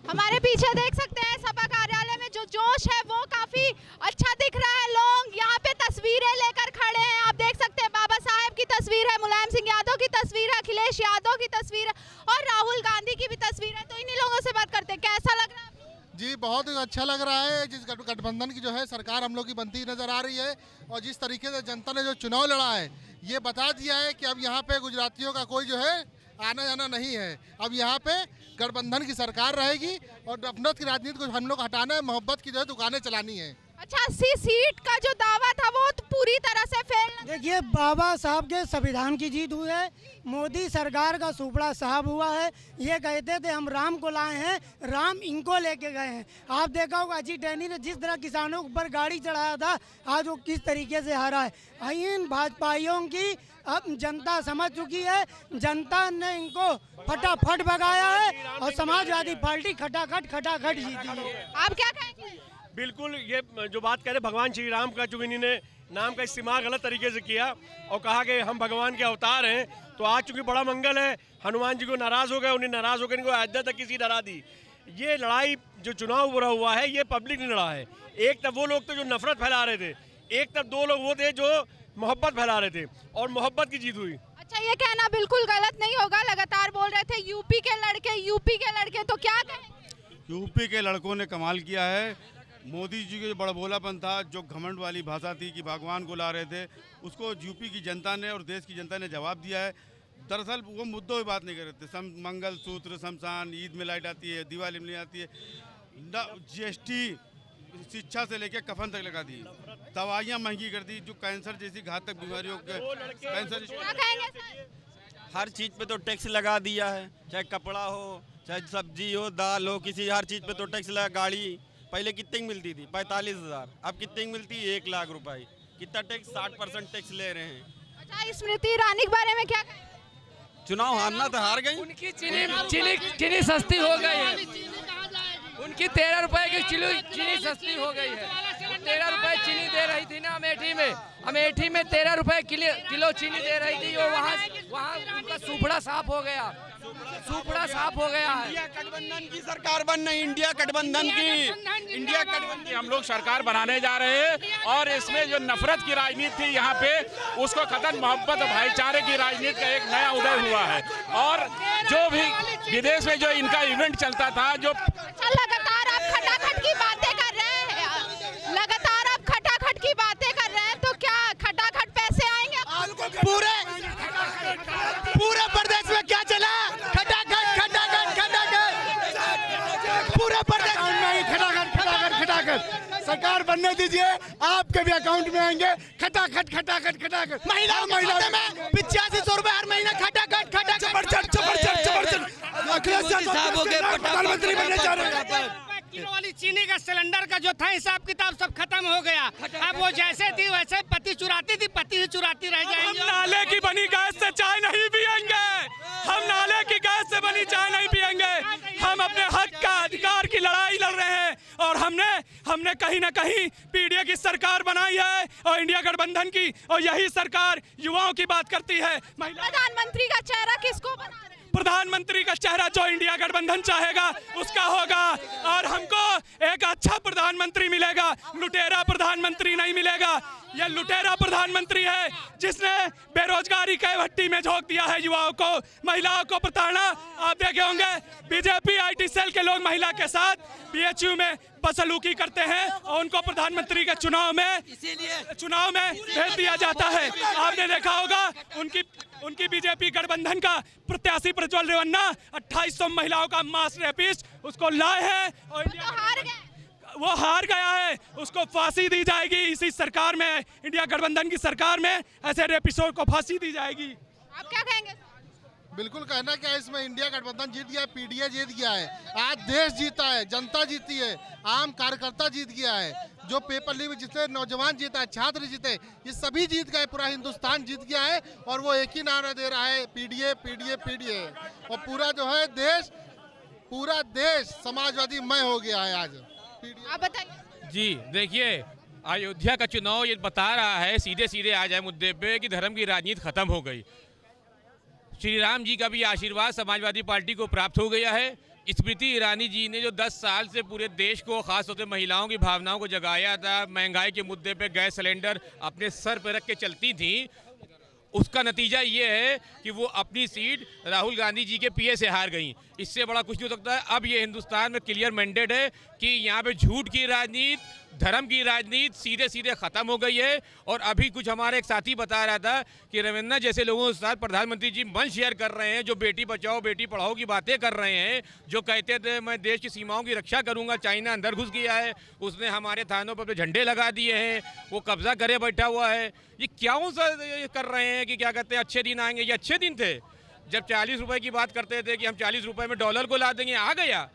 हमारे पीछे देख सकते हैं सपा कार्यालय में जो जोश है वो काफी अच्छा दिख रहा है। लोग यहाँ पे तस्वीरें लेकर खड़े हैं। आप देख सकते हैं बाबा साहेब की तस्वीर है, मुलायम सिंह यादव की तस्वीर है, अखिलेश यादव की तस्वीर है और राहुल गांधी की भी तस्वीर है। तो इन्हीं लोगों से बात करते हैं, कैसा लग रहा है आपको? जी बहुत अच्छा लग रहा है। जिस गठबंधन की जो है सरकार हम लोग की बनती नजर आ रही है और जिस तरीके से जनता ने जो चुनाव लड़ा है ये बता दिया है कि अब यहाँ पे गुजरातियों का कोई जो है आना जाना नहीं है। अब यहाँ पे गठबंधन की सरकार रहेगी और नफरत की राजनीति को हम लोग हटाना है, मोहब्बत की जो है दुकानें चलानी है। अच्छा, 80 सीट का जो दावा था वो तो पूरी तरह से फेल। देखिए, बाबा साहब के संविधान की जीत हुई है, मोदी सरकार का सुपड़ा साहब हुआ है। ये कहते थे हम राम को लाए हैं, राम इनको लेके गए हैं। आप देखा होगा अजीत डैनी ने जिस तरह किसानों के ऊपर गाड़ी चढ़ाया था, आज वो किस तरीके से हारा है। इन भाजपाइयों की अब जनता समझ चुकी है। जनता ने इनको फटाफट भगाया है और समाजवादी पार्टी खटाखट जीती है। आप क्या कहेंगे? बिल्कुल, ये जो बात कह रहे भगवान श्री राम का, जो इन्होंने नाम का इस्तेमाल गलत तरीके से किया और कहा कि हम भगवान के अवतार हैं, तो आज चूंकि बड़ा मंगल है, हनुमान जी को नाराज हो गए, उन्हें नाराज होकर इनको अयोध्या तक किसी डरा दी। ये लड़ाई जो चुनाव बुरा हुआ है ये पब्लिक ने लड़ा है। एक तरफ वो लोग थे जो नफरत फैला रहे थे, एक तरफ दो लोग वो थे जो मोहब्बत फैला रहे थे और मोहब्बत की जीत हुई। अच्छा, ये कहना बिल्कुल गलत नहीं होगा, लगातार बोल रहे थे यूपी के लड़के, तो क्या कहें? यूपी के लड़कों ने कमाल किया है। मोदी जी के जो बड़बोलापन था, जो घमंड वाली भाषा थी कि भगवान को ला रहे थे, उसको यूपी की जनता ने और देश की जनता ने जवाब दिया है। दरअसल वो मुद्दों की बात नहीं कर रहे थे। मंगल सूत्र, शमशान, ईद में लाइट आती है, दिवाली में आती है, GST, शिक्षा से लेकर कफन तक लगा दी, दवाइयाँ महंगी कर दी, जो कैंसर जैसी घातक बीमारियों के कैंसर, हर चीज़ पे तो टैक्स लगा दिया है, चाहे कपड़ा हो, चाहे सब्जी हो, दाल हो, किसी हर चीज़ पे तो टैक्स लगा। गाड़ी पहले कितने की मिलती थी? 45,000, अब कितने की मिलती है? 1 लाख रुपए। कितना टैक्स? 60% टैक्स ले रहे हैं। अच्छा, स्मृति ईरानी के बारे में क्या कहें? चुनाव हारना तो हार गई। उनकी चीनी सस्ती हो गई है। उनकी 13 रुपए की चीनी सस्ती हो गई है। 13 रुपए चीनी दे रही थी ना अमेठी में 13 रुपए किलो चीनी दे रही थी। वो वहाँ उनका सुपड़ा साफ हो गया है। इंडिया गठबंधन की सरकार बन रही, इंडिया गठबंधन की हम लोग सरकार बनाने जा रहे हैं और इसमें जो नफरत की राजनीति थी यहाँ पे उसको खत्म, मोहब्बत और भाईचारे की राजनीति का एक नया उदय हुआ है। और जो भी विदेश में जो इनका इवेंट चलता था, जो लगातार आप खटाखट की बातें कर रहे हैं, तो क्या खटाखट पैसे आएंगे? पूरे प्रदेश में क्या चला? खटाखट पूरे प्रदेश खटाखट। सरकार बनने दीजिए, आपके भी अकाउंट में आएंगे खटाखट। महिला में 8500 रुपए हर महीना खटाखट। प्रधानमंत्री बनने जा रहे हैं। किलो वाली चीनी का सिलेंडर का जो था हिसाब किताब सब खत्म हो गया। अब वो जैसे थी वैसे पति ही चुराती रह जाएंगे। हम नाले की बनी गैस से चाय नहीं पियेंगे। हम नाले की गैस से बनी चाय नहीं पियेंगे। हम अपने हक का, अधिकार की लड़ाई लड़ रहे हैं और हमने कहीं ना कहीं पीडीए की सरकार बनाई है और इंडिया गठबंधन की, और यही सरकार युवाओं की बात करती है। प्रधानमंत्री का चेहरा किसको बना रहे हैं? प्रधानमंत्री का चेहरा जो इंडिया गठबंधन चाहेगा उसका होगा और हमको एक अच्छा प्रधानमंत्री मिलेगा, लुटेरा प्रधानमंत्री नहीं मिलेगा। यह लुटेरा प्रधानमंत्री है जिसने बेरोजगारी के भट्टी में झोंक दिया है युवाओं को, महिलाओं को प्रताड़ना। आप देखे होंगे बीजेपी IT सेल के लोग महिला के साथ BHU में बदसलूकी करते हैं और उनको प्रधानमंत्री के चुनाव में भेज दिया जाता है। आपने देखा होगा उनकी बीजेपी गठबंधन का प्रत्याशी प्रज्वल रेवन्ना 2800 महिलाओं का मास रेपिस्ट उसको लाए हैं और वो हार गया है। उसको फांसी दी जाएगी इसी सरकार में, इंडिया गठबंधन की सरकार में ऐसे रेपिस्टों को फांसी दी जाएगी। आप क्या कहेंगे? बिल्कुल, कहना क्या है, इसमें इंडिया गठबंधन जीत गया है, पीडीए जीत गया है, आज देश जीता है, जनता जीती है, आम कार्यकर्ता जीत गया है, जो पेपर लीक जीते, नौजवान जीता है, छात्र जीते, ये सभी जीत गए, पूरा हिंदुस्तान जीत गया है और वो एक ही नारा दे रहा है, पीडीए। और पूरा देश समाजवादी मय हो गया है आज। आप बताइए। जी देखिए, अयोध्या का चुनाव ये बता रहा है, सीधे आ जाए मुद्दे पे, कि धर्म की राजनीति खत्म हो गई। श्री राम जी का भी आशीर्वाद समाजवादी पार्टी को प्राप्त हो गया है स्मृति ईरानी जी ने जो 10 साल से पूरे देश को, खास तौर से महिलाओं की भावनाओं को जगाया था, महंगाई के मुद्दे पे गैस सिलेंडर अपने सर पर रख के चलती थी, उसका नतीजा ये है कि वो अपनी सीट राहुल गांधी जी के पीए से हार गई। इससे बड़ा कुछ नहीं हो सकता है। अब ये हिंदुस्तान में क्लियर मैंडेट है कि यहाँ पे झूठ की राजनीति, धर्म की राजनीति सीधे सीधे ख़त्म हो गई है। और अभी कुछ हमारे एक साथी बता रहा था कि रविंद्र जैसे लोगों के साथ प्रधानमंत्री जी मंच शेयर कर रहे हैं, जो बेटी बचाओ बेटी पढ़ाओ की बातें कर रहे हैं, जो कहते थे मैं देश की सीमाओं की रक्षा करूंगा, चाइना अंदर घुस गया है, उसने हमारे थानों पर झंडे लगा दिए हैं, वो कब्जा करे बैठा हुआ है। ये क्यों कर रहे हैं कि क्या कहते हैं अच्छे दिन आएंगे? ये अच्छे दिन थे जब 40 रुपए की बात करते थे कि हम 40 रुपए में डॉलर को ला देंगे, आ गया।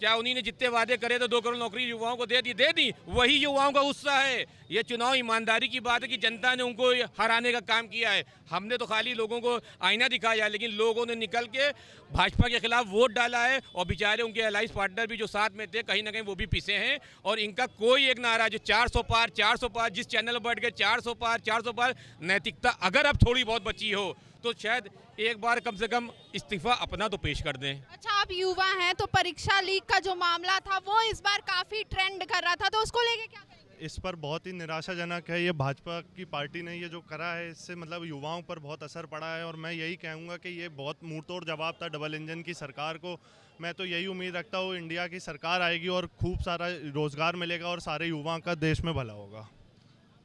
क्या उन्हीं ने जितने वादे करे तो 2 करोड़ नौकरी युवाओं को दे दी। वही युवाओं का उत्साह है। ये चुनाव ईमानदारी की बात है कि जनता ने उनको हराने का काम किया है। हमने तो खाली लोगों को आईना दिखाया, लेकिन लोगों ने निकल के भाजपा के खिलाफ वोट डाला है। और बेचारे उनके अलाइंस पार्टनर भी जो साथ में थे, कहीं ना कहीं वो भी पिसे हैं। और इनका कोई एक नारा जो 400 पार 400 पार, जिस चैनल पर बैठ के 400 पार 400 पार, नैतिकता अगर अब थोड़ी बहुत बची हो तो शायद एक बार कम से कम इस्तीफा अपना तो पेश कर दें। अच्छा, आप युवा हैं तो परीक्षा लीक का जो मामला था वो इस बार काफी ट्रेंड कर रहा था, तो उसको लेके क्या कहेंगे? इस पर बहुत ही निराशाजनक है। ये भाजपा की पार्टी ने ये जो करा है, इससे मतलब युवाओं पर बहुत असर पड़ा है। और मैं यही कहूँगा कि ये बहुत मुंहतोड़ जवाब था डबल इंजन की सरकार को। मैं तो यही उम्मीद रखता हूँ इंडिया की सरकार आएगी और खूब सारा रोजगार मिलेगा और सारे युवाओं का देश में भला होगा।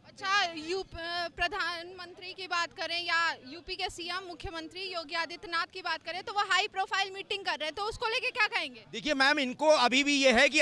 अच्छा, प्रधानमंत्री की बात करें या यूपी के सीएम मुख्यमंत्री योगी आदित्यनाथ की बात करें तो वो हाई प्रोफाइल मीटिंग कर रहे हैं, तो उसको लेके क्या कहेंगे? देखिए मैम, इनको अभी भी ये है कि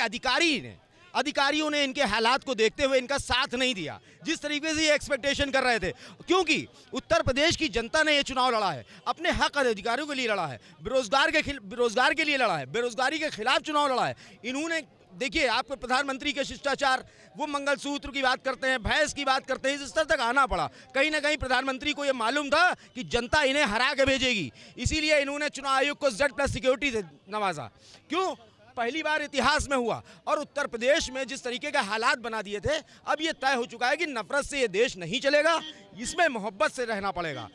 अधिकारियों ने इनके हालात को देखते हुए इनका साथ नहीं दिया जिस तरीके से ये एक्सपेक्टेशन कर रहे थे। क्योंकि उत्तर प्रदेश की जनता ने ये चुनाव लड़ा है, अपने हक अधिकारियों के लिए लड़ा है, बेरोजगार के लिए लड़ा है, बेरोजगारी के खिलाफ चुनाव लड़ा है। इन्होंने देखिए, आपको प्रधानमंत्री के शिष्टाचार, वो मंगलसूत्र की बात करते हैं, भैंस की बात करते हैं, इस स्तर तक आना पड़ा। कहीं ना कहीं प्रधानमंत्री को ये मालूम था कि जनता इन्हें हरा के भेजेगी, इसीलिए इन्होंने चुनाव आयोग को Z+ सिक्योरिटी से नवाजा। क्यों? पहली बार इतिहास में हुआ। और उत्तर प्रदेश में जिस तरीके का हालात बना दिए थे, अब ये तय हो चुका है कि नफरत से ये देश नहीं चलेगा, इसमें मोहब्बत से रहना पड़ेगा।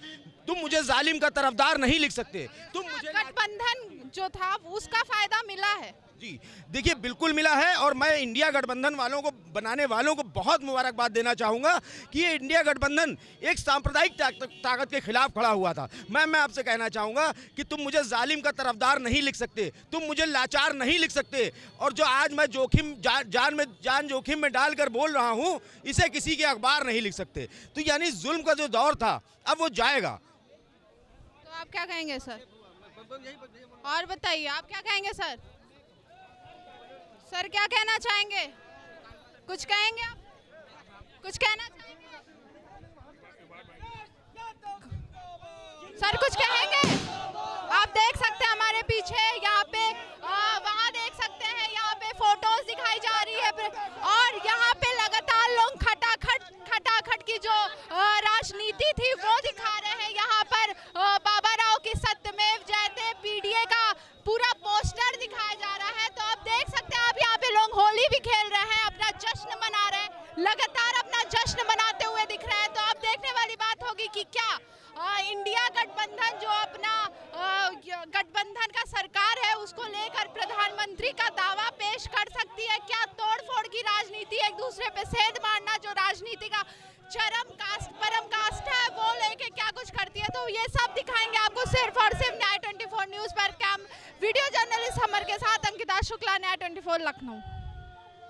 तुम मुझे जालिम का तरफदार नहीं लिख सकते। तुम मुझे गठबंधन जो था उसका फायदा मिला है? जी देखिए, बिल्कुल मिला है। और मैं इंडिया गठबंधन वालों को, बनाने वालों को बहुत मुबारकबाद देना चाहूँगा कि ये इंडिया गठबंधन एक सांप्रदायिक ताकत के खिलाफ खड़ा हुआ था। मैं आपसे कहना चाहूँगा कि तुम मुझे जालिम का तरफदार नहीं लिख सकते, तुम मुझे लाचार नहीं लिख सकते। और जो आज मैं जान जोखिम में डालकर बोल रहा हूँ, इसे किसी के अखबार नहीं लिख सकते। तो यानी जुल्म का जो दौर था अब वो जाएगा। तो आप क्या कहेंगे सर? और बताइए, आप क्या कहेंगे सर? सर क्या कहना चाहेंगे? कुछ कहेंगे आप? कुछ कहना चाहेंगे सर? कुछ कहेंगे? आप देख सकते हैं हमारे पीछे, यहाँ पे वहाँ देख सकते हैं, यहाँ पे फोटोज दिखाई जा रही है। और यहाँ पे लगातार लोग खटाखट की जो राजनीति थी वो दिखा रहे हैं। यहाँ पर बाबा राव की सत्यमेव जयते पीडीए का पूरा पोस्टर दिखाया जा रहा है। तो आप देख सकते हैं, आप यहाँ पे लोग होली भी खेल रहे हैं, अपना जश्न मना रहे हैं, लगातार अपना जश्न मनाते हुए दिख रहे हैं। तो अब देखने वाली बात होगी कि क्या इंडिया गठबंधन जो अपना गठबंधन का सरकार है उसको लेकर प्रधानमंत्री का दावा पेश कर सकती है? क्या तोड़फोड़ की राजनीति, एक दूसरे पे सेंध मारना जो राजनीति का परम कास्ट है, वो लेके क्या कुछ करती है? तो ये सब दिखाएंगे आपको सिर्फ और सिर्फ न्याय 24 न्यूज पर। वीडियो जर्नलिस्ट हमर के साथ अंकिता शुक्ला, न्याय 24 लखनऊ।